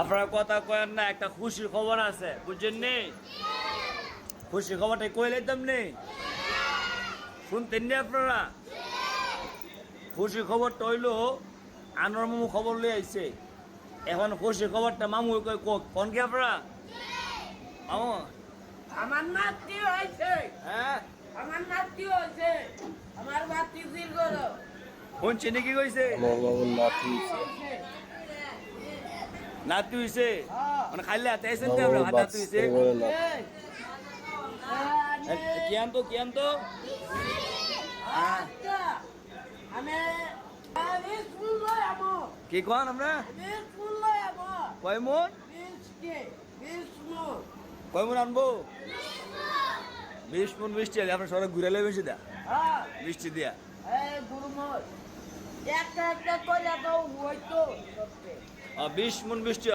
আপনারা কথা কয়েন না, একটা খুশির খবর আছে, বুঝছেন নি? খুশি খবরটা কইলে তেমনি শুনতেন নি আপনারা? খুশি খবরটা হইলো আনোয়ার মামু খবর লই আইছে। এখন খুশি খবরটা মামু কোন কি আপনারা? মামু আমার নাতি হয়েছে, হ্যাঁ আমার নাতি হয়েছে, আমার বাতি ফিল করো। শুনছি নাকি কইছে আমার বাবুর নাতি নাতি হইছে, মানে খাইলে হাতে আইছেন তো বাবুর আমরা নাতি হইছে। কি আনতো কি আনতো? আমি স্কুল লই আমো, কি কোন আমরা স্কুল লই আমো, কয় মন কয় মন আনবো? 20 মন মিষ্টি আলে আপনার সবাই ঘুরে বেশি দা মিষ্টি দিয়া। একটা একটা করে দাও হইতো 20 মন মিষ্টি